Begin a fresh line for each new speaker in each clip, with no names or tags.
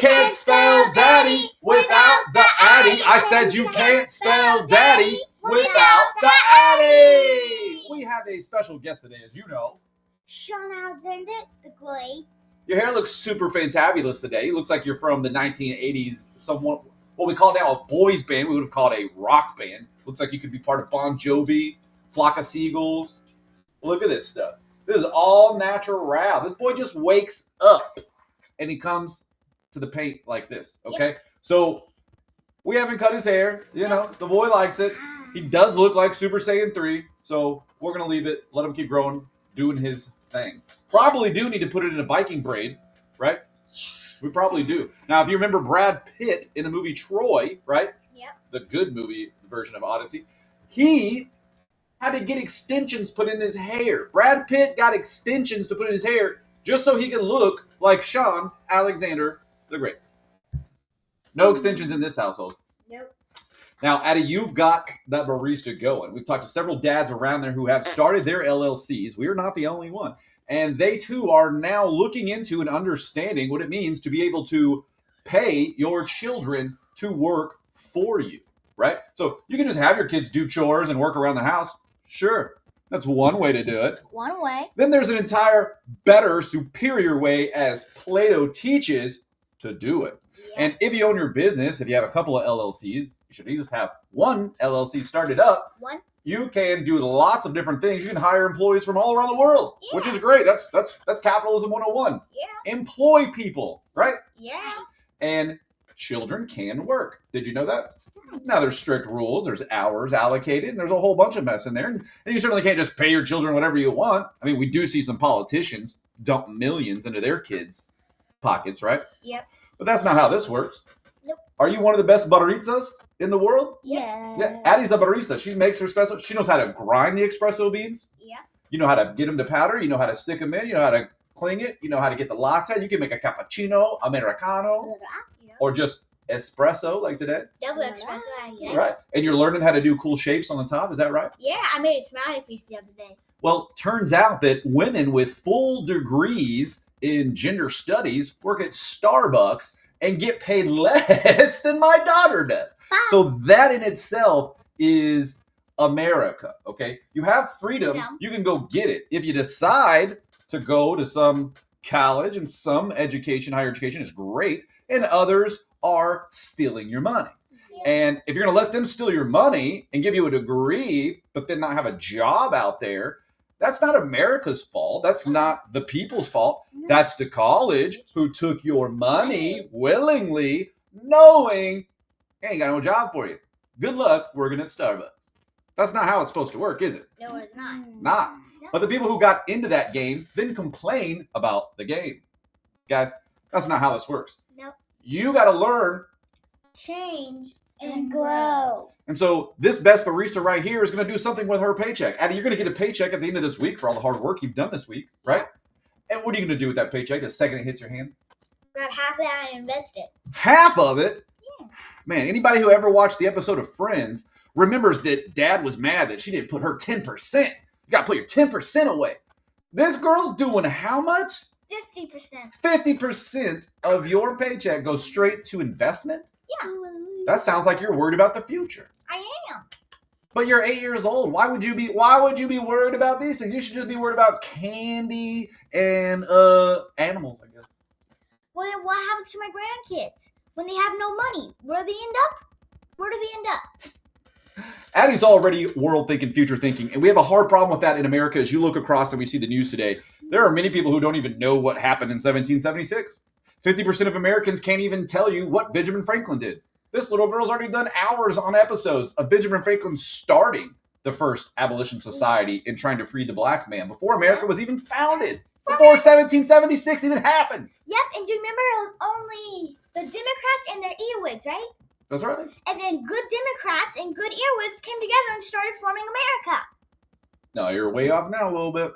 can't spell daddy without the Addy. I said you can't spell daddy without the Addy. We have a special guest today, as you know.
Sean Alexander, the Great.
Your hair looks super fantabulous today. It looks like you're from the 1980s, somewhat what we call now a boys band. We would have called a rock band. Looks like you could be part of Bon Jovi, Flock of Seagulls. Look at this stuff. This is all natural. This boy just wakes up and he comes to the paint like this, okay? Yep. So we haven't cut his hair. You know, the boy likes it. He does look like Super Saiyan 3, so we're going to leave it, let him keep growing, doing his thing. Probably do need to put it in a Viking braid, right? We probably do. Now, if you remember Brad Pitt in the movie Troy, right?
Yep.
The good movie version of Odyssey, he had to get extensions put in his hair. Brad Pitt got extensions to put in his hair just so he could look like Sean Alexander the Great. No extensions in this household.
Nope.
Now, Addy, you've got that barista going. We've talked to several dads around there who have started their LLCs. We're not the only one. And they, too, are now looking into and understanding what it means to be able to pay your children to work for you, right? So you can just have your kids do chores and work around the house. Sure, that's one way to do it.
One way.
Then there's an entire better, superior way, as Plato teaches, to do it. Yeah. And if you own your business, if you have a couple of LLCs, you should just have one LLC started up.
One.
You can do lots of different things. You can hire employees from all around the world, which is great. That's capitalism 101.
Yeah.
Employ people, right?
Yeah.
And children can work. Did you know that? Now, there's strict rules. There's hours allocated. And there's a whole bunch of mess in there. And you certainly can't just pay your children whatever you want. I mean, we do see some politicians dump millions into their kids' pockets, right?
Yep.
But that's not how this works.
Nope.
Are you one of the best butteristas in the world?
Yeah.
Yeah. Addie's a barista. She makes her espresso. She knows how to grind the espresso beans.
Yeah.
You know how to get them to powder. You know how to stick them in. You know how to cling it. You know how to get the latte. You can make a cappuccino, Americano, or just espresso like today.
Double espresso. Yeah.
Right. And you're learning how to do cool shapes on the top. Is that right?
Yeah, I made a smiley face the other day.
Well, turns out that women with full degrees in gender studies work at Starbucks and get paid less than my daughter does. So that in itself is America, okay? You have freedom. Yeah. You can go get it. If you decide to go to some college and some education, higher education is great, and others are stealing your money. Yeah. And if you're going to let them steal your money and give you a degree, but then not have a job out there, that's not America's fault. That's not the people's fault. That's the college who took your money willingly, knowing they ain't got no job for you. Good luck working at Starbucks. That's not how it's supposed to work, is it?
No, it's not.
Not. No. But the people who got into that game then complain about the game. Guys, that's not how this works.
Nope.
You got to learn,
change, and grow.
And so this best barista right here is going to do something with her paycheck. Addie, you're going to get a paycheck at the end of this week for all the hard work you've done this week, right? And what are you going to do with that paycheck the second it hits your hand?
Grab half of that and invest it.
Half of it?
Yeah.
Man, anybody who ever watched the episode of Friends remembers that Dad was mad that she didn't put her 10%. You got to put your 10% away. This girl's doing how much?
50%.
50% of your paycheck goes straight to investment?
Yeah.
That sounds like you're worried about the future.
I am.
But you're 8 years old. Why would you be worried about these things? You should just be worried about candy and animals, I guess.
Well, then what happens to my grandkids when they have no money? Where do they end up? Where do they end up?
Addie's already world thinking, future thinking, and we have a hard problem with that in America. As you look across and we see the news today, there are many people who don't even know what happened in 1776. 50% of Americans can't even tell you what Benjamin Franklin did. This little girl's already done hours on episodes of Benjamin Franklin starting the first abolition society and trying to free the black man before America was even founded, before 1776 even happened.
Yep, and do you remember it was only the Democrats and their earwigs, right?
That's right.
And then good Democrats and good earwigs came together and started forming America.
No, you're way off now a little bit.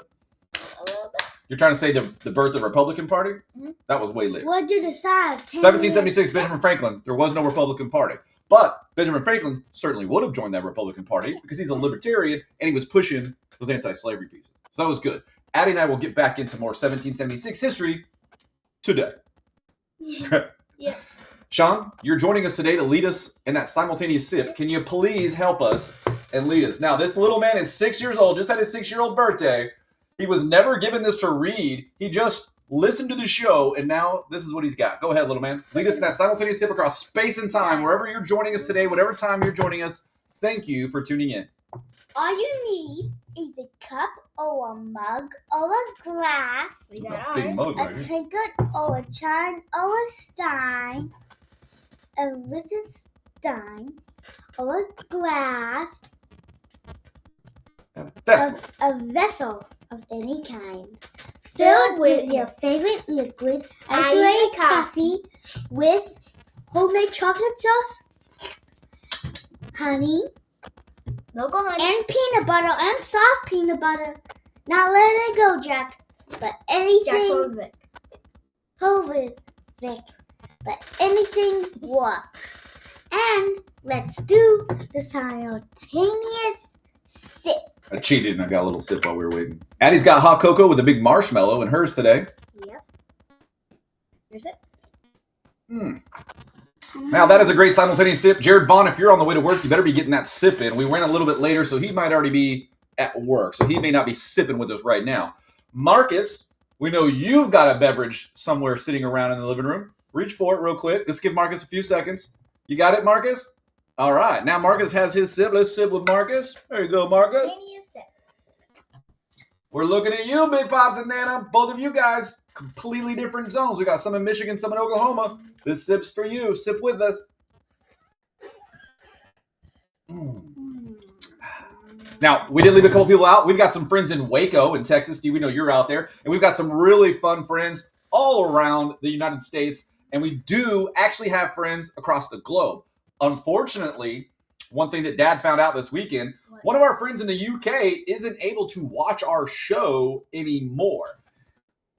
A little bit.
You're trying to say the birth of the Republican Party? Mm-hmm. That was way later.
What did you decide?
1776, Benjamin Franklin. There was no Republican Party. But Benjamin Franklin certainly would have joined that Republican Party because he's a libertarian and he was pushing those anti-slavery pieces. So that was good. Addie and I will get back into more 1776 history today.
Yeah.
Sean, you're joining us today to lead us in that simultaneous sip. Can you please help us and lead us? Now, this little man is 6 years old, just had his 6-year-old birthday. He was never given this to read. He just listened to the show, and now this is what he's got. Go ahead, little man. Lead us in that simultaneous sip across space and time, wherever you're joining us today, whatever time you're joining us. Thank you for tuning in.
All you need is a cup or a mug or a glass,
It's a big mug
a
right here.
tankard or a chine or a stein, a wizard stein or a glass,
Vessel.
a vessel of any kind, filled with your favorite liquid, iced coffee with homemade chocolate sauce, honey,
Local honey.
and peanut butter and soft peanut butter. Not let it go, Jack. But anything
Jack
Vic. But anything works. And let's do the simultaneous sip.
I cheated and I got a little sip while we were waiting. Addie's got hot cocoa with a big marshmallow in hers today.
Yep. Here's it.
Now, that is a great simultaneous sip. Jared Vaughn, if you're on the way to work, you better be getting that sip in. We went a little bit later, so he might already be at work, so he may not be sipping with us right now. Marcus, we know you've got a beverage somewhere sitting around in the living room. Reach for it real quick. Let's give Marcus a few seconds. You got it, Marcus? All right. Now Marcus has his sip. Let's sip with Marcus. There you go, Marcus.
Simultaneous sip.
We're looking at you, Big Pops and Nana. Both of you guys, completely different zones. We got some in Michigan, some in Oklahoma. This sip's for you. Sip with us. Now, we did leave a couple people out. We've got some friends in Waco in Texas. Steve, we know you're out there. And we've got some really fun friends all around the United States. And we do actually have friends across the globe. Unfortunately, one thing that Dad found out this weekend, one of our friends in the UK isn't able to watch our show anymore.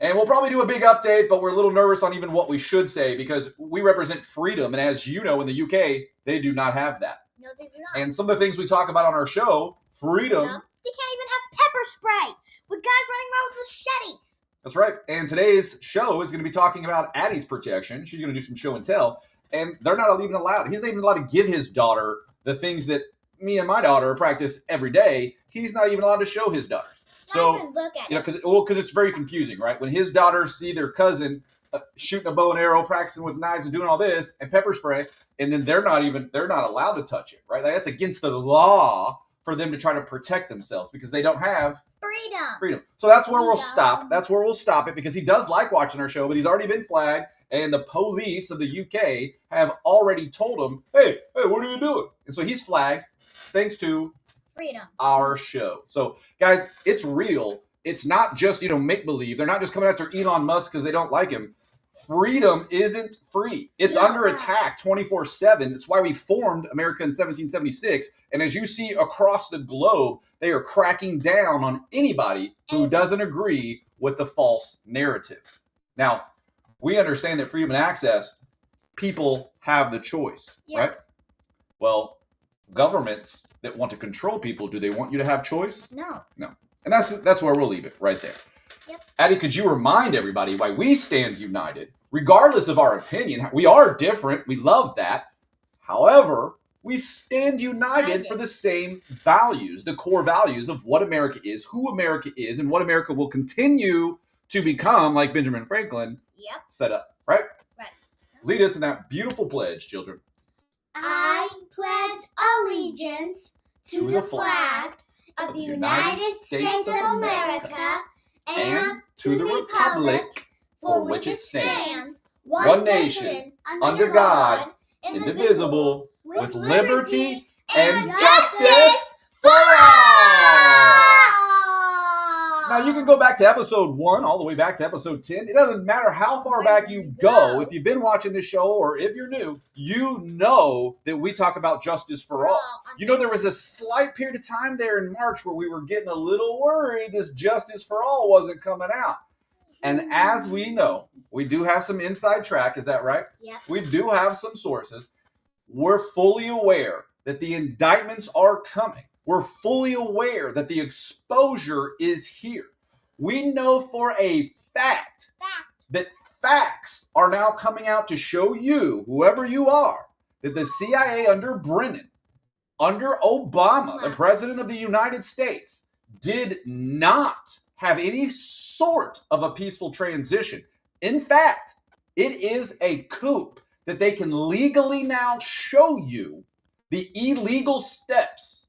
And we'll probably do a big update, but we're a little nervous on even what we should say because we represent freedom. And as you know, in the UK, they do not have that.
No, they do not.
And some of the things we talk about on our show, freedom.
No, they can't even have pepper spray with guys running around with machetes.
That's right. And today's show is going to be talking about Addie's protection. She's going to do some show and tell. And they're not even allowed. He's not even allowed to give his daughter the things that me and my daughter practice every day. He's not even allowed to show his daughters.
Not even look at it.
Because it's very confusing, right? When his daughters see their cousin shooting a bow and arrow, practicing with knives and doing all this and pepper spray, and then they're not allowed to touch it, right? Like, that's against the law for them to try to protect themselves because they don't have freedom. So that's where we'll stop. That's where we'll stop it because he does like watching our show, but he's already been flagged. And the police of the UK have already told him, hey, what are you doing? And so he's flagged thanks to
freedom.
Our show. So, guys, it's real. It's not just, make-believe. They're not just coming after Elon Musk because they don't like him. Freedom isn't free. It's under attack 24/7. It's why we formed America in 1776. And as you see across the globe, they are cracking down on anybody who doesn't agree with the false narrative. Now, we understand that freedom and access, people have the choice, right? Well, governments that want to control people, do they want you to have choice?
No.
And that's where we'll leave it, right there.
Yep.
Addie, could you remind everybody why we stand united, regardless of our opinion? We are different. We love that. However, we stand united for the same values, the core values of what America is, who America is, and what America will continue to become, like Benjamin Franklin set up, right?
Right.
Lead us in that beautiful pledge, children.
I pledge allegiance to the flag of the United States of America and to the republic for which it stands, one nation, under God, indivisible, with liberty and justice for all!
Now, you can go back to episode 1 all the way back to episode 10. It doesn't matter how far back you go. If you've been watching this show or if you're new, you know that we talk about justice for all. You know, there was a slight period of time there in March where we were getting a little worried this justice for all wasn't coming out. And as we know, we do have some inside track. Is that right?
Yeah.
We do have some sources. We're fully aware that the indictments are coming. We're fully aware that the exposure is here. We know for a fact that facts are now coming out to show you, whoever you are, that the CIA under Brennan, under Obama, the President of the United States, did not have any sort of a peaceful transition. In fact, it is a coup that they can legally now show you the illegal steps,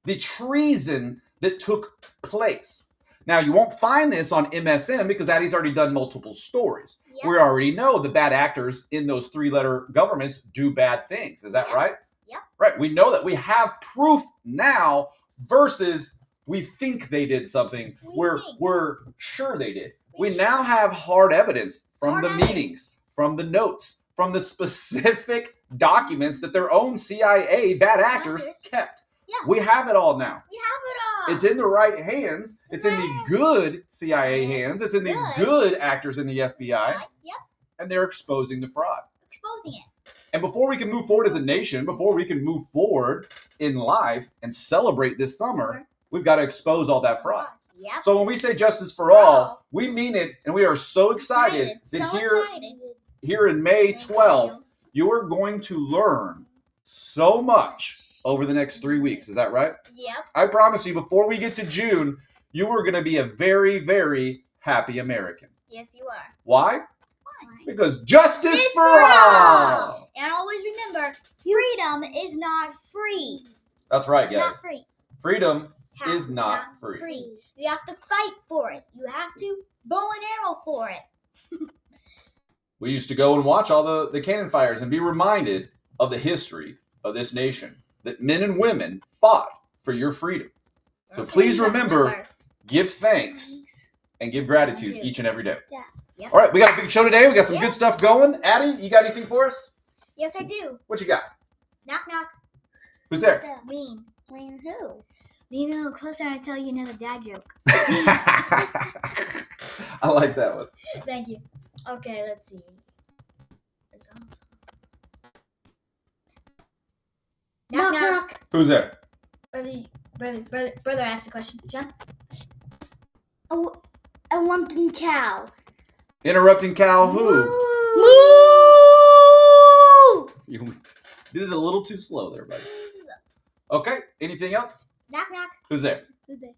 the treason that took place. Now, you won't find this on MSN because Addy's already done multiple stories.
Yep.
We already know the bad actors in those three-letter governments do bad things. Is that
Yep.
right?
Yep.
Right. We know that. We have proof now versus we think they did something. We're sure they did. We now have hard evidence from
Hard
the
evidence.
meetings, from the notes, from the specific documents that their own CIA bad actors kept.
Yes.
We have it all now.
We have it all.
It's in the right hands. It's in the good CIA hands. It's in the good actors in the FBI.
Yep.
And they're exposing the fraud.
Exposing it.
And before we can move forward as a nation, before we can move forward in life and celebrate this summer, we've got to expose all that fraud.
Yep.
So when we say justice for all, we mean it, and we are so excited that here in May 12th, you are going to learn so much over the next 3 weeks. Is that right?
Yep.
I promise you, before we get to June, you are going to be a very, very happy American.
Yes, you are.
Why? Because justice for all.
And always remember, freedom is not free.
That's right,
It's
guys.
not free.
Freedom is not free.
You have to fight for it. You have to bow and arrow for it.
We used to go and watch all the cannon fires and be reminded of the history of this nation, that men and women fought for your freedom. So please remember, give thanks and give gratitude each and every day.
Yeah.
Yep.
All right, we got a big show today. We got some good stuff going. Addy, you got anything for us?
Yes, I do.
What you got?
Knock, knock.
Who's there?
Lean.
Lean who?
Lean a little closer and I tell you another dad joke.
I like that one.
Thank you. Okay, let's see. It's awesome. Knock, knock.
Who's there?
Brother asked the question. John?
A lumping cow.
Interrupting cow who?
Moo!
You did it a little too slow there, buddy. Okay, anything else?
Knock, knock.
Who's there?
Who's there?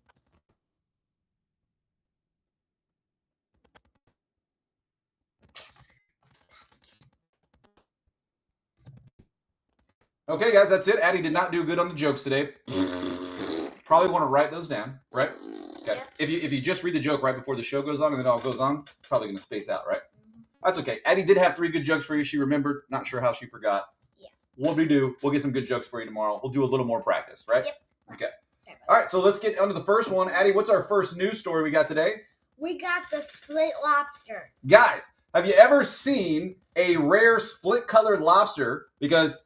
Okay, guys, that's it. Addy did not do good on the jokes today. Probably want to write those down, right? Okay.
Yep.
If you just read the joke right before the show goes on and then it all goes on, probably going to space out, right? That's okay. Addy did have 3 good jokes for you. She remembered. Not sure how she forgot.
Yeah.
What we do, we'll get some good jokes for you tomorrow. We'll do a little more practice, right?
Yep.
Okay. All right, so let's get on to the first one. Addy, what's our first news story we got today?
We got the split lobster.
Guys, have you ever seen a rare split-colored lobster? Because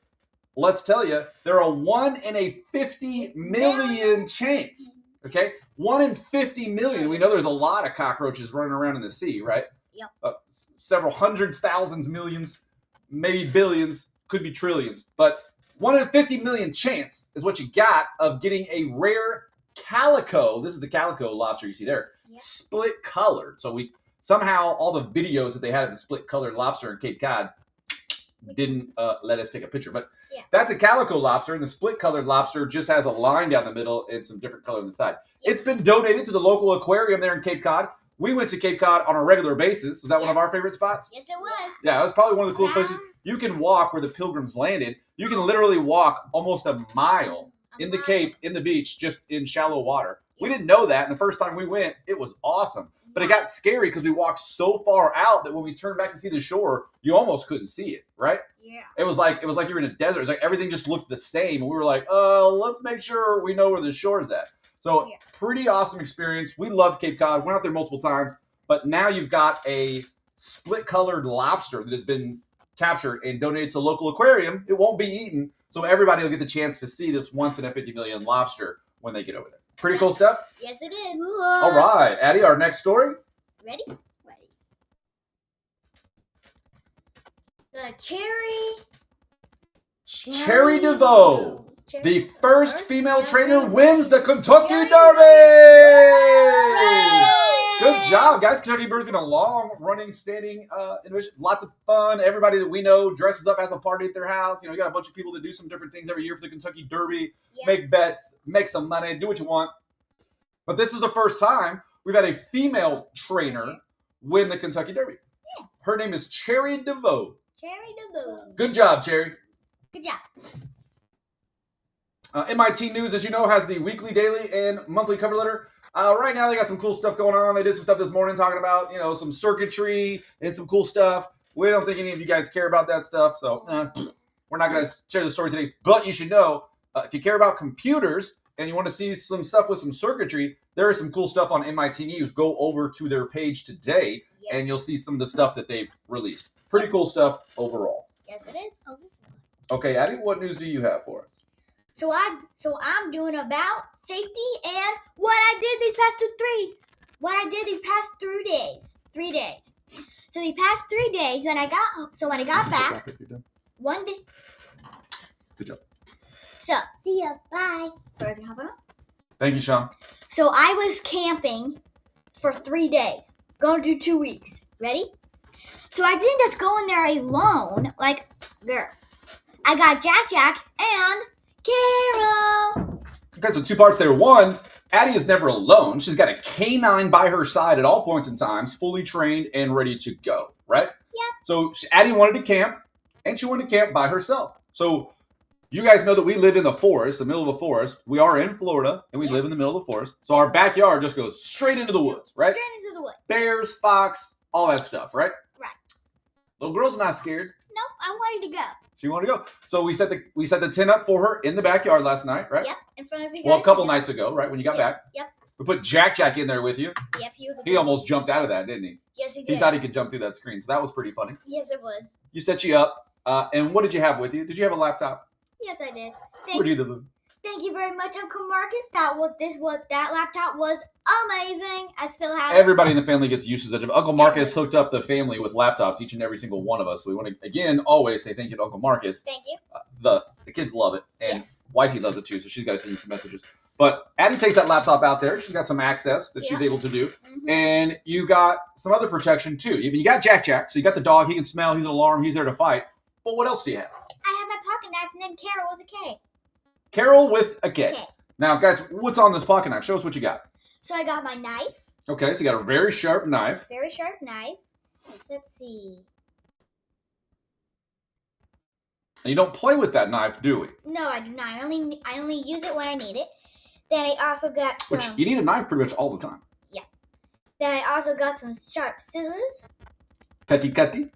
let's tell you, they're a 1 in a 50 million chance. Okay? 1 in 50 million. We know there's a lot of cockroaches running around in the sea, right?
Yep.
Several hundreds, thousands, millions, maybe billions, could be trillions. But 1 in 50 million chance is what you got of getting a rare calico. This is the calico lobster you see there.
Yep.
Split colored. So we somehow all the videos that they had of the split colored lobster in Cape Cod didn't let us take a picture. But that's a calico lobster, and the split colored lobster just has a line down the middle and some different color on the side.
Yep.
It's been donated to the local aquarium there in Cape Cod. We went to Cape Cod on a regular basis. Was that one of our favorite spots?
Yes, it was.
Yeah, it was probably one of the coolest places. You can walk where the Pilgrims landed. You can literally walk almost a mile in the Cape, in the beach, just in shallow water. We didn't know that, and the first time we went, it was awesome. But it got scary because we walked so far out that when we turned back to see the shore, you almost couldn't see it, right?
Yeah.
It was like you were in a desert. It was like everything just looked the same, and we were like, "Oh, let's make sure we know where the shore is at." So, pretty awesome experience. We loved Cape Cod. Went out there multiple times, but now you've got a split-colored lobster that has been captured and donated to a local aquarium. It won't be eaten, so everybody will get the chance to see this 1 in a 50 million lobster when they get over there. Pretty cool stuff.
Yes, it is.
All right, Addy, our next story.
Ready? Ready. The Cherry
DeVoe, the first female trainer, wins the Kentucky
Derby.
Derby.
Hooray!
Good job, guys. Kentucky birthing a long-running, standing innovation. Lots of fun. Everybody that we know dresses up, has a party at their house. You know, you got a bunch of people that do some different things every year for the Kentucky Derby.
Yeah.
Make bets, make some money, do what you want. But this is the first time we've had a female trainer win the Kentucky Derby.
Yeah.
Her name is Cherry DeVoe.
Cherry DeVoe.
Good job, Cherry.
Good job.
MIT News, as you know, has the weekly, daily, and monthly cover letter. Right now, they got some cool stuff going on. They did some stuff this morning talking about, you know, some circuitry and some cool stuff. We don't think any of you guys care about that stuff, so we're not going to share the story today. But you should know, if you care about computers and you want to see some stuff with some circuitry, there is some cool stuff on MIT News. Go over to their page today, and you'll see some of the stuff that they've released. Pretty cool stuff overall.
Yes, it is.
Okay, Addy, what news do you have for us?
So I'm doing about safety and what I did these past 3 days. 3 days. So these past 3 days when I got back, one day.
Good job.
So
See ya. Bye.
Thank you, Sean.
So I was camping for 3 days. Gonna do 2 weeks. Ready? So I didn't just go in there alone, like girl. I got Jack and Carol.
Okay, so 2 parts there. One, Addy is never alone. She's got a canine by her side at all points in times, fully trained and ready to go, right?
Yeah.
So Addy wanted to camp, and she wanted to camp by herself. So you guys know that we live in the forest, the middle of a forest. We are in Florida, and we live in the middle of the forest. So our backyard just goes straight into the woods, right?
Straight into the woods.
Bears, fox, all that stuff, right?
Right.
Little girl's not scared.
Nope, I wanted to go.
She wanted to go. So we set the tent up for her in the backyard last night, right?
Yep, in front of you guys.
Well, a couple nights ago, right, when you got back.
Yep.
We put Jack in there with you.
Yep,
He almost jumped out of that, didn't he?
Yes, he did.
He thought he could jump through that screen, so that was pretty funny.
Yes, it was.
You set you up, and what did you have with you? Did you have a laptop?
Yes, I did. Thank you very much, Uncle Marcus. That laptop was amazing. I still have
Everybody in the family gets usage of it. Uncle Marcus hooked up the family with laptops, each and every single one of us. So we want to, again, always say thank you to Uncle Marcus.
Thank you.
The kids love it, and wifey loves it too, so she's got to send you some messages. But Addy takes that laptop out there. She's got some access that she's able to do.
Mm-hmm.
And you got some other protection too. You got Jack. So you got the dog. He can smell. He's an alarm. He's there to fight. But what else do you have?
I have my pocket knife named Carol with a K.
Carol with a K.
Okay.
Now, guys, what's on this pocket knife? Show us what you got.
So I got my knife.
Okay, so you got a very sharp knife.
Very sharp knife. Let's see.
And you don't play with that knife, do we?
No, I do not. I only use it when I need it. Then I also got some.
Which you need a knife pretty much all the time.
Yeah. Then I also got some sharp scissors.
Cutty.
Cutty.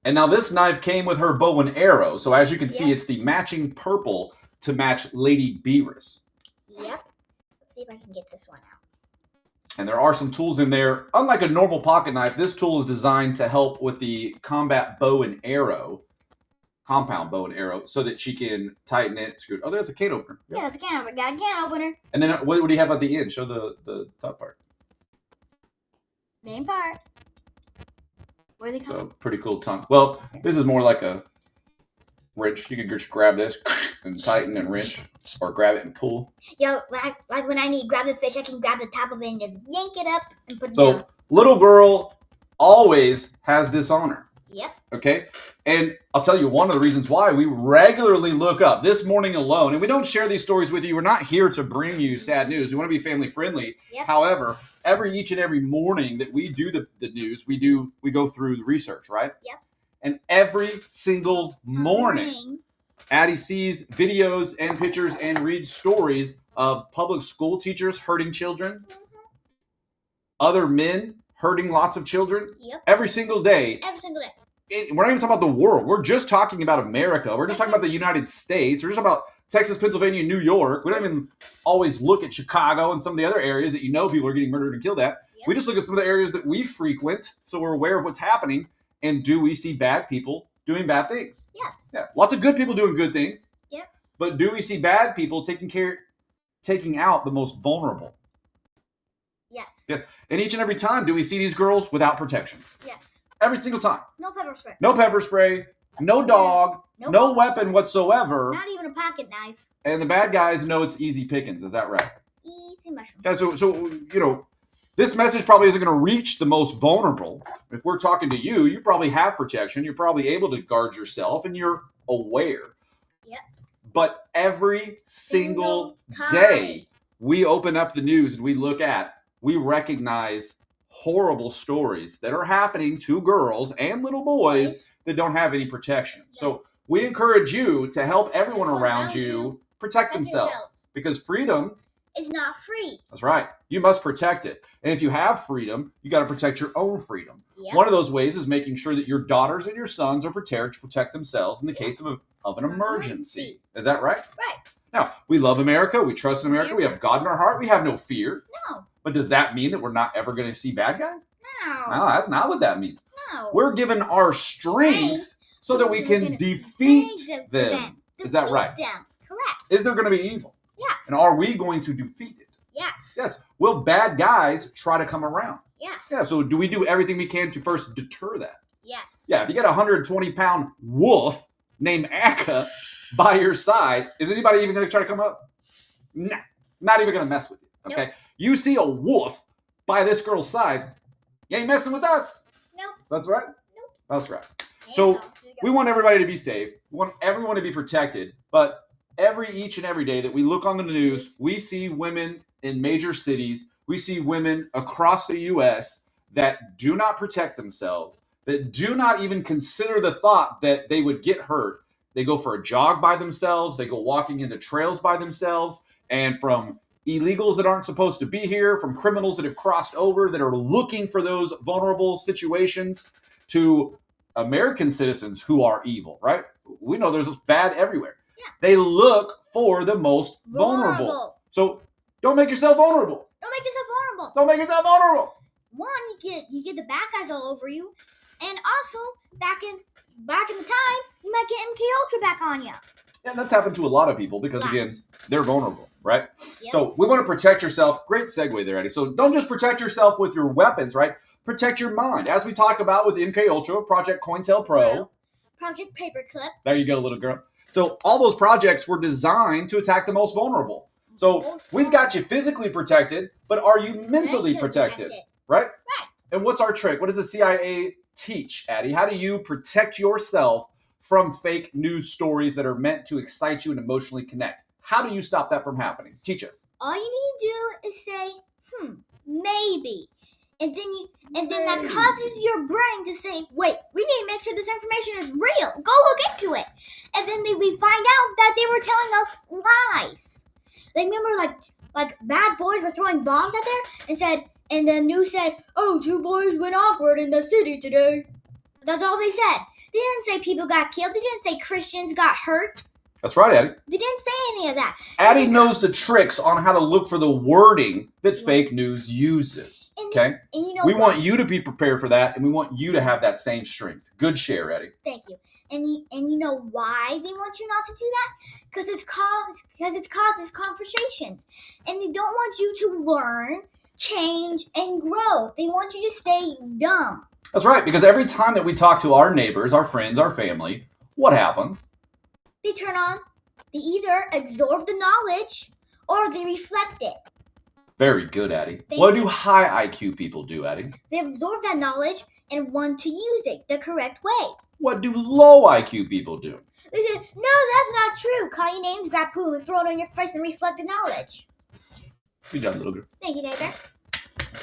And now this knife came with her bow and arrow. So as you can see, it's the matching purple to match Lady Beerus.
Yep. Let's see if I can get this one out.
And there are some tools in there. Unlike a normal pocket knife, this tool is designed to help with the combat bow and arrow, compound bow and arrow, so that she can tighten it, screw it. Oh, there's a can opener.
Yep. Yeah, that's a can opener. Got a can opener.
And then what do you have at the end? Show the top part.
Main part. What are they called?
So pretty cool tongue. Well, this is more like a wrench. You can just grab this and tighten and wrench, or grab it and pull.
Yeah, like when I need to grab the fish, I can grab the top of it and just yank it up and put it
down. So little girl always has this on her.
Yep.
Okay? And I'll tell you one of the reasons why we regularly look up this morning alone, and we don't share these stories with you. We're not here to bring you sad news. We want to be family friendly.
Yep.
However, each and every morning that we do the news, we go through the research, right?
Yep.
And every single morning, Addy sees videos and pictures and reads stories of public school teachers hurting children, other men hurting lots of children.
Yep.
Every single day.
Every single day.
We're not even talking about the world. We're just talking about America. We're just talking about the United States. We're just about Texas, Pennsylvania, New York. We don't even always look at Chicago and some of the other areas that people are getting murdered and killed at. Yep. We just look at some of the areas that we frequent, so we're aware of what's happening. And do we see bad people doing bad things?
Yes.
Yeah. Lots of good people doing good things.
Yep.
But do we see bad people taking out the most vulnerable?
Yes.
Yes. And each and every time, do we see these girls without protection?
Yes.
Every single time.
No pepper spray.
No pepper spray. No dog. No weapon whatsoever.
Not even a pocket knife.
And the bad guys know it's easy pickings. Is that right?
Easy mushroom.
Yeah, so this message probably isn't going to reach the most vulnerable. If we're talking to you, you probably have protection. You're probably able to guard yourself, and you're aware.
Yep.
But every single day we open up the news and we recognize horrible stories that are happening to girls and little boys that don't have any protection. Yeah. So we encourage you to help everyone around you protect themselves. Because freedom
is not free.
That's right. You must protect it. And if you have freedom, you got to protect your own freedom.
Yep.
One of those ways is making sure that your daughters and your sons are prepared to protect themselves in the case of an emergency. Is that right?
Right.
Now, we love America. We trust in America. We have God in our heart. We have no fear.
No.
But does that mean that we're not ever going to see bad guys?
No.
No, that's not what that means.
No.
We're given our strength so that we can defeat them. Is that right?
Them. Correct.
Is there going to be evil?
Yes.
And are we going to defeat it?
Yes.
Yes. Will bad guys try to come around?
Yes.
Yeah. So do we do everything we can to first deter that?
Yes.
Yeah. If you got a 120-pound wolf named Akka by your side, is anybody even going to try to come up? Nah. Not even going to mess with you. Okay. Nope. You see a wolf by this girl's side, you ain't messing with us.
Nope.
That's right.
Nope.
That's right. So we want everybody to be safe. We want everyone to be protected. But each and every day that we look on the news, we see women in major cities. We see women across the U.S. that do not protect themselves, that do not even consider the thought that they would get hurt. They go for a jog by themselves. They go walking into trails by themselves. And from illegals that aren't supposed to be here, from criminals that have crossed over that are looking for those vulnerable situations, to American citizens who are evil, right? We know there's bad everywhere.
Yeah.
They look for the most vulnerable. So don't make yourself vulnerable.
Don't make yourself vulnerable.
Don't make yourself vulnerable.
One, you get the bad guys all over you, and also back in the time, you might get MK Ultra back on you.
Yeah, that's happened to a lot of people because again, they're vulnerable, right?
Yep.
So we want to protect yourself. Great segue there, Eddie. So don't just protect yourself with your weapons, right? Protect your mind. As we talk about with MK Ultra, Project COINTELPRO,
Project Paperclip.
There you go, little girl. So all those projects were designed to attack the most vulnerable. So we've got you physically protected, but are you mentally protected? Right?
Right.
And what's our trick? What does the CIA teach, Addy? How do you protect yourself from fake news stories that are meant to excite you and emotionally connect? How do you stop that from happening? Teach us.
All you need to do is say, maybe. And then that causes your brain to say, wait, we need to make sure this information is real. Go look into it. And then we find out that they were telling us lies. Like, remember, like bad boys were throwing bombs out there and the news said, oh, 2 boys went awkward in the city today. That's all they said. They didn't say people got killed. They didn't say Christians got hurt.
That's right, Addy.
They didn't say any of that.
Addy knows the tricks on how to look for the wording that fake news uses. Okay?
And you know
we want you to be prepared for that, and we want you to have that same strength. Good share, Addy.
Thank you. And you know why they want you not to do that? Because it causes conversations. And they don't want you to learn, change, and grow. They want you to stay dumb.
That's right, because every time that we talk to our neighbors, our friends, our family, what happens?
They either absorb the knowledge or they reflect it.
Very good, Addy. What do high IQ people do, Addy?
They absorb that knowledge and want to use it the correct way.
What do low IQ people do?
They say, no, that's not true. Call your names, grab poo, and throw it on your face and reflect the knowledge.
Good job, little girl.
Thank you, neighbor.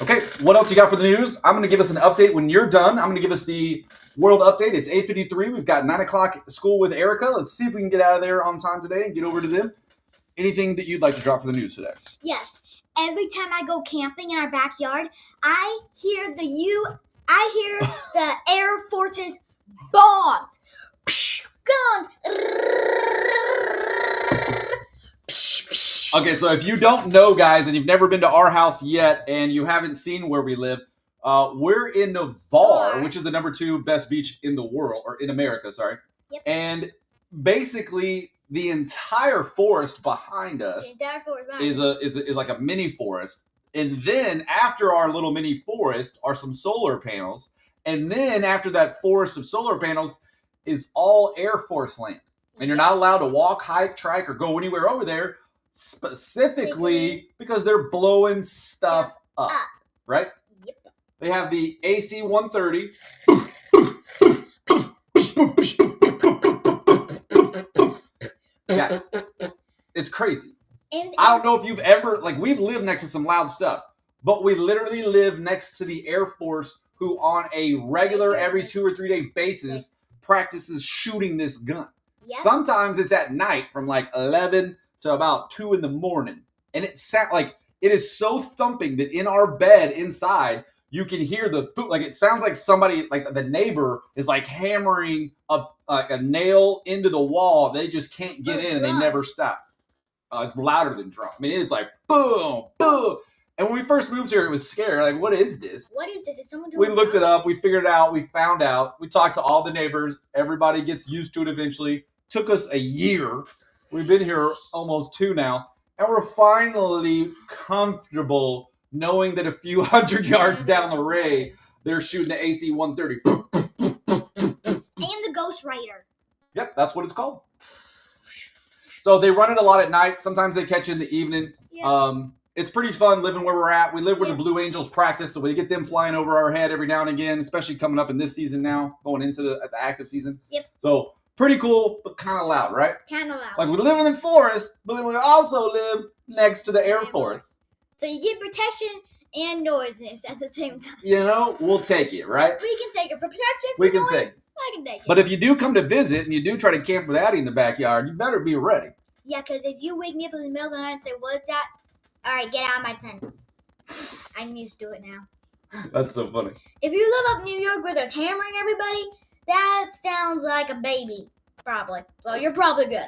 Okay, what else you got for the news? I'm going to give us an update when you're done. I'm going to give us the world update. It's 8:53. We've got 9 o'clock school with Erica. Let's see if we can get out of there on time today and get over to them. Anything that you'd like to drop for the news today?
Yes. Every time I go camping in our backyard, I hear the Air Force's bombs. Guns.
Okay, so if you don't know, guys, and you've never been to our house yet and you haven't seen where we live, we're in Navarre, which is the number 2 best beach in the world, or in America, sorry.
Yep.
And basically, the entire forest behind us is like a mini forest. And then after our little mini forest are some solar panels. And then after that forest of solar panels is all Air Force land. And you're not allowed to walk, hike, trike, or go anywhere over there. specifically because they're blowing stuff up, right?
Yep.
They have the AC-130. Yes. It's crazy.
And
I don't know if you've ever, like, we've lived next to some loud stuff, but we literally live next to the Air Force, who on a regular every 2 or 3 day basis practices shooting this gun.
Yep.
Sometimes it's at night from like 11 to about 2 in the morning. And it is so thumping that in our bed inside, you can hear like it sounds like somebody, like the neighbor is like hammering a nail into the wall. They just can't get in and they never stop. It's louder than drum. I mean, it's like boom, boom. And when we first moved here, it was scary. Like, what is this?
What is this? Is someone doing
We looked it up. We figured it out. We found out. We talked to all the neighbors. Everybody gets used to it eventually. Took us a year. We've been here almost 2 now. And we're finally comfortable knowing that a few hundred yards down the way, they're shooting the AC-130.
And the Ghost Rider.
Yep, that's what it's called. So they run it a lot at night. Sometimes they catch it in the evening.
Yeah.
It's pretty fun living where we're at. We live where the Blue Angels practice, so we get them flying over our head every now and again, especially coming up in this season now, going into the active season.
Yep.
So pretty cool, but kind of loud, right?
Kind of loud.
Like we live in the forest, but then we also live next to the Air Force.
So you get protection and noises at the same time.
You know, we'll take it, right?
We can take it for protection.
We
for
can
noise,
take it.
I can take it.
But if you do come to visit and you do try to camp with Addy in the backyard, you better be ready.
Yeah, because if you wake me up in the middle of the night and say, "What is that?" All right, get out of my tent. I'm used to it now.
That's so funny.
If you live up New York where there's hammering everybody, that sounds like a baby, probably. So you're probably good.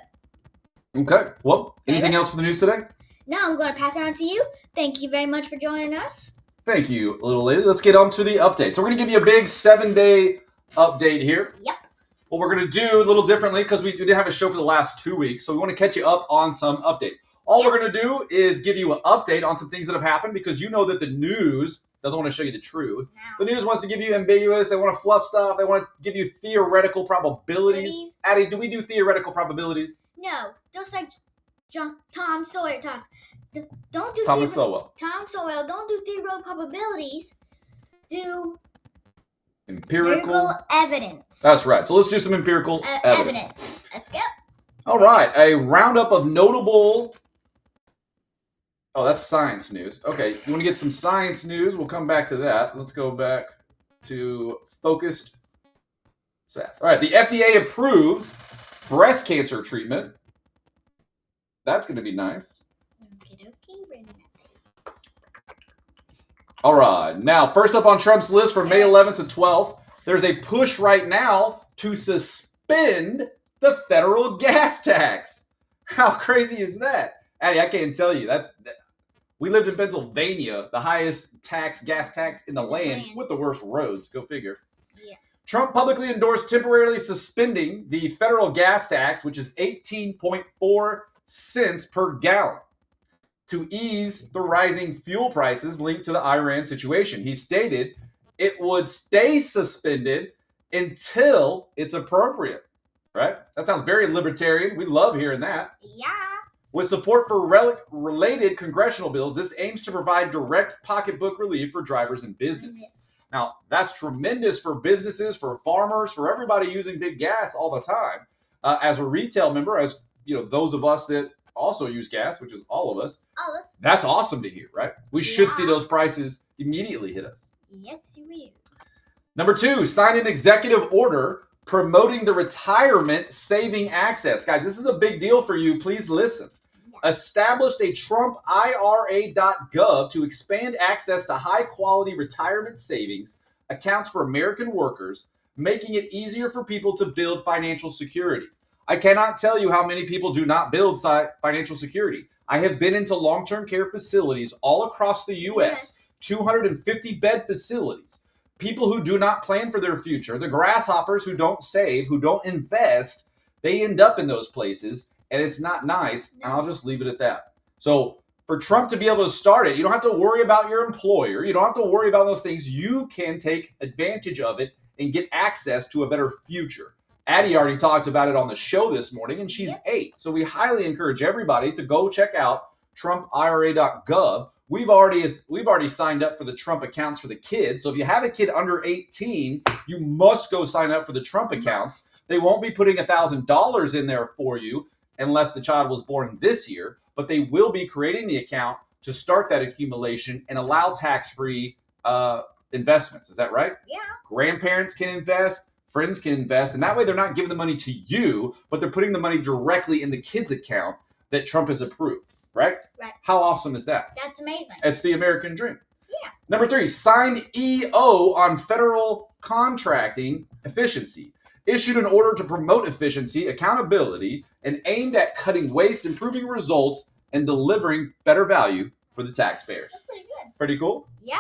Okay. Well, anything else for the news today?
Now I'm going to pass it on to you. Thank you very much for joining us.
Thank you, little lady. Let's get on to the update. So we're going to give you a big 7-day update here.
Yep.
What we're going to do a little differently because we didn't have a show for the last 2 weeks. So we want to catch you up on some update. All we're going to do is give you an update on some things that have happened because you know that the news doesn't want to show you the truth.
No.
The news wants to give you ambiguous. They want to fluff stuff. They want to give you theoretical probabilities. Addy, do we do theoretical probabilities?
No, just like Tom Sawyer talks. Don't do
Thomas Sowell.
Tom Sawyer, don't do theoretical probabilities. Do
Empirical
evidence.
That's right. So let's do some empirical evidence.
Let's go.
All right. A roundup of notable... Oh, that's science news. Okay. You want to get some science news? We'll come back to that. Let's go back to focused SAS. All right. The FDA approves breast cancer treatment. That's going to be nice. All right. Now, first up on Trump's list for May 11th to 12th, there's a push right now to suspend the federal gas tax. How crazy is that? Addy, I can't tell you. That we lived in Pennsylvania, the highest gas tax in the land with the worst roads. Go figure.
Yeah.
Trump publicly endorsed temporarily suspending the federal gas tax, which is 18.4 cents per gallon, to ease the rising fuel prices linked to the Iran situation. He stated it would stay suspended until it's appropriate. Right? That sounds very libertarian. We love hearing that.
Yeah.
With support for related congressional bills, this aims to provide direct pocketbook relief for drivers and businesses. Now, that's tremendous for businesses, for farmers, for everybody using big gas all the time. As a retail member, as you know, those of us that also use gas, which is all of us, that's awesome to hear, right? We should see those prices immediately hit us.
Yes, we will.
Number 2, sign an executive order promoting the retirement saving access. Guys, this is a big deal for you. Please listen. Established a Trump IRA.gov to expand access to high-quality retirement savings accounts for American workers, making it easier for people to build financial security. I cannot tell you how many people do not build financial security. I have been into long-term care facilities all across the U.S., 250-bed facilities. People who do not plan for their future, the grasshoppers who don't save, who don't invest, they end up in those places, and it's not nice, and I'll just leave it at that. So for Trump to be able to start it, you don't have to worry about your employer. You don't have to worry about those things. You can take advantage of it and get access to a better future. Addie already talked about it on the show this morning, and she's 8. So we highly encourage everybody to go check out TrumpIRA.gov. We've already signed up for the Trump accounts for the kids. So if you have a kid under 18, you must go sign up for the Trump accounts. They won't be putting $1,000 in there for you unless the child was born this year, but they will be creating the account to start that accumulation and allow tax-free investments. Is that right?
Yeah.
Grandparents can invest, friends can invest, and that way they're not giving the money to you, but they're putting the money directly in the kid's account that Trump has approved, right?
Right.
How awesome is that?
That's amazing.
It's the American dream.
Yeah.
Number 3, signed EO on federal contracting efficiency. Issued an order to promote efficiency, accountability, and aimed at cutting waste, improving results, and delivering better value for the taxpayers.
That's pretty good.
Pretty cool?
Yeah.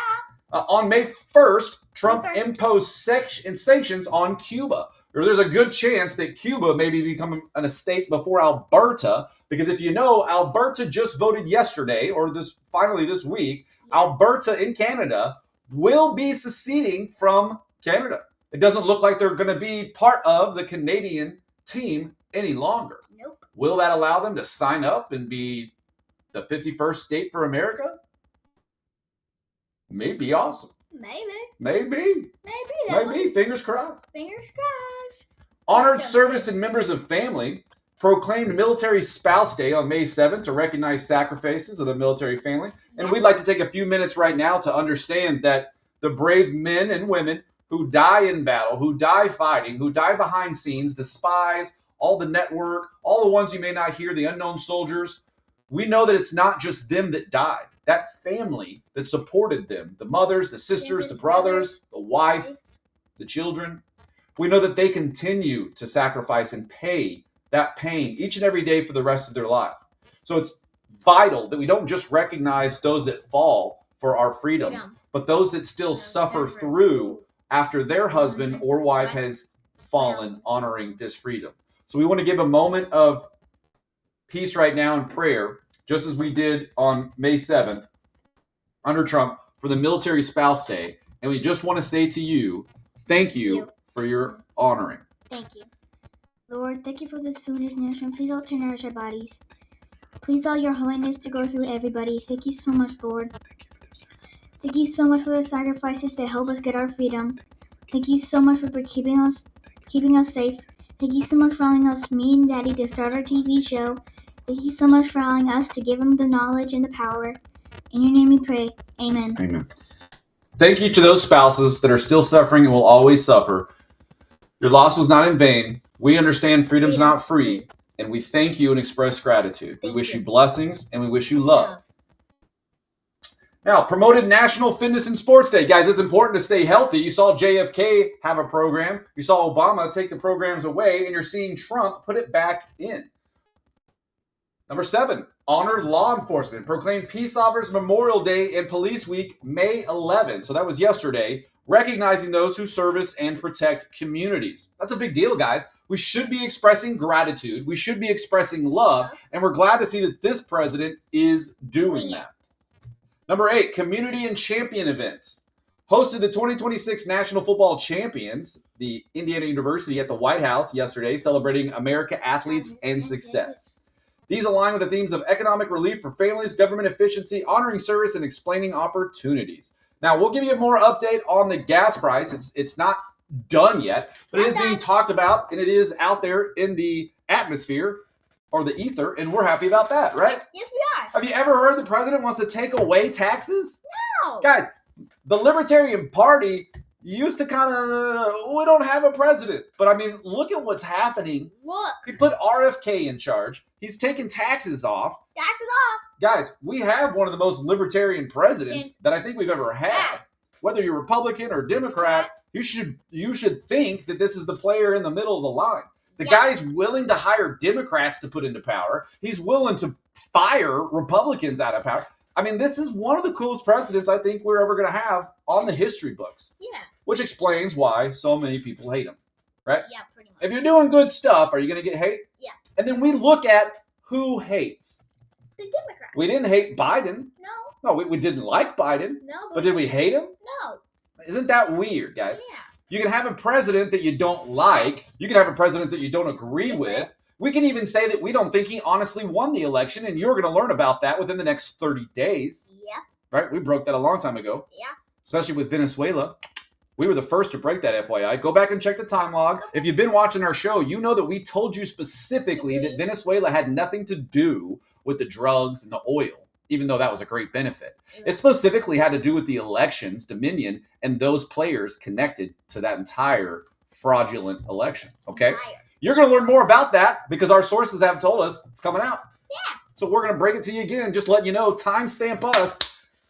On May 1st, Trump imposed sanctions on Cuba. There's a good chance that Cuba may be becoming a state before Alberta, because if you know, Alberta just voted yesterday, or finally this week, Alberta in Canada will be seceding from Canada. It doesn't look like they're going to be part of the Canadian team any longer.
Nope.
Will that allow them to sign up and be the 51st state for America? Maybe awesome. Maybe. Fingers crossed.
Fingers crossed.
Honored service and members of family proclaimed Military Spouse Day on May 7th to recognize sacrifices of the military family. And we'd like to take a few minutes right now to understand that the brave men and women who die in battle, who die fighting, who die behind scenes, the spies, all the network, all the ones you may not hear, the unknown soldiers, we know that it's not just them that died. That family that supported them, the mothers, the sisters, the brothers, the wives, the children, we know that they continue to sacrifice and pay that pain each and every day for the rest of their life. So it's vital that we don't just recognize those that fall for our freedom, but those that still suffer through after their husband or wife has fallen, honoring this freedom. So we want to give a moment of peace right now in prayer, just as we did on May 7th under Trump for the Military Spouse Day. And we just want to say to you, thank you for your honoring.
Thank you. Lord, thank you for this food and nourishment. Please all to nourish our bodies. Please all your holiness to go through everybody. Thank you so much, Lord. Thank you so much for the sacrifices to help us get our freedom. Thank you so much for keeping us safe. Thank you so much for allowing us, me and Daddy, to start our TV show. Thank you so much for allowing us to give him the knowledge and the power. In your name we pray. Amen.
Amen. Thank you to those spouses that are still suffering and will always suffer. Your loss was not in vain. We understand freedom's not free, and we thank you and express gratitude. We wish you blessings, and we wish you love. Now, promoted National Fitness and Sports Day. Guys, it's important to stay healthy. You saw JFK have a program. You saw Obama take the programs away, and you're seeing Trump put it back in. Number 7, honored law enforcement. Proclaimed Peace Officers Memorial Day and Police Week, May 11. So that was yesterday, recognizing those who service and protect communities. That's a big deal, guys. We should be expressing gratitude. We should be expressing love, and we're glad to see that this president is doing that. Number 8, community and champion events. Hosted the 2026 National Football Champions, the Indiana University, at the White House yesterday, celebrating America athletes and success. These align with the themes of economic relief for families, government efficiency, honoring service, and explaining opportunities. Now, we'll give you more update on the gas price. It's not done yet, but it is being talked about, and it is out there in the atmosphere or the ether, and we're happy about that, right?
Yes, we are.
Have you ever heard the president wants to take away taxes?
No.
Guys, the Libertarian Party used to kind of, we don't have a president. But I mean, look at what's happening.
Look.
He put RFK in charge. He's taking taxes off.
Taxes off.
Guys, we have one of the most libertarian presidents that I think we've ever had. Whether you're Republican or Democrat, you should think that this is the player in the middle of the line. The guy's willing to hire Democrats to put into power. He's willing to fire Republicans out of power. I mean, this is one of the coolest presidents I think we're ever going to have on the history books. Yeah. Which explains why so many people hate him, right?
Yeah, pretty much.
If you're doing good stuff, are you going to get hate?
Yeah.
And then we look at who hates.
The Democrats.
We didn't hate Biden.
No.
No, we didn't like Biden.
No.
But did we hate him?
No.
Isn't that weird, guys?
Yeah.
You can have a president that you don't like. You can have a president that you don't agree with. We can even say that we don't think he honestly won the election, and you're going to learn about that within the next 30 days.
Yep.
Right? We broke that a long time ago.
Yeah.
Especially with Venezuela. We were the first to break that, FYI. Go back and check the time log. If you've been watching our show, you know that we told you specifically that Venezuela had nothing to do with the drugs and the oil, even though that was a great benefit. It specifically had to do with the elections, Dominion, and those players connected to that entire fraudulent election. Okay? You're going to learn more about that because our sources have told us it's coming out.
Yeah.
So we're going to break it to you again, just letting you know, timestamp us,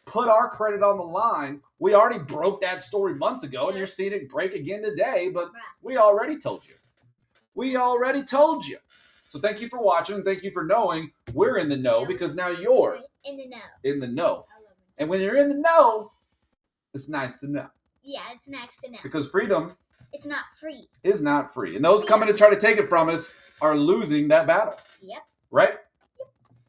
put our credit on the line. We already broke that story months ago, and you're seeing it break again today, but we already told you. We already told you. So thank you for watching. Thank you for knowing we're in the know because now you're
in the know.
In the know. And when you're in the know, it's nice to know.
Yeah, it's nice to know.
Because freedom
it's not free.
Is not free. And those coming to try to take it from us are losing that battle.
Yep.
Right?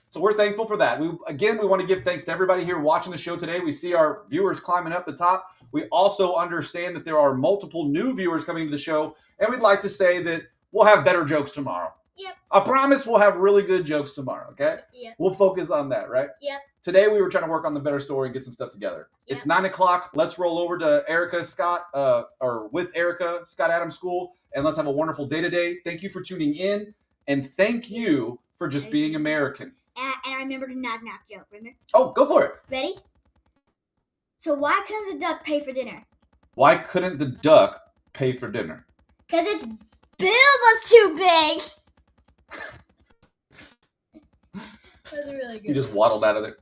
So we're thankful for that. We want to give thanks to everybody here watching the show today. We see our viewers climbing up the top. We also understand that there are multiple new viewers coming to the show. And we'd like to say that we'll have better jokes tomorrow.
Yep.
I promise we'll have really good jokes tomorrow, okay?
Yep.
We'll focus on that, right?
Yep.
Today we were trying to work on the better story and get some stuff together. Yep. It's 9 o'clock. Let's roll over to Erica Scott, or with Erica Scott Adams School, and let's have a wonderful day today. Thank you for tuning in, and thank you for just being American.
And I remembered a knock-knock joke, remember?
Oh, go for it.
Ready? So why couldn't the duck pay for dinner?
Why couldn't the duck pay for dinner?
Because its bill was too big. That was really good.
You just waddled out of there.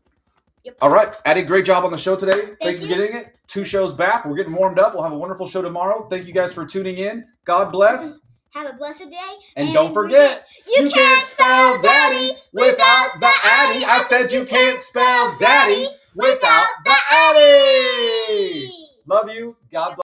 Yep.
All right. Addy, great job on the show today. Thanks for
you.
getting it. 2 shows back. We're getting warmed up. We'll have a wonderful show tomorrow. Thank you guys for tuning in. God bless.
Have a blessed day.
And don't forget, you can't spell daddy without the Addy. I said you can't spell daddy without the Addy. Love you. God bless.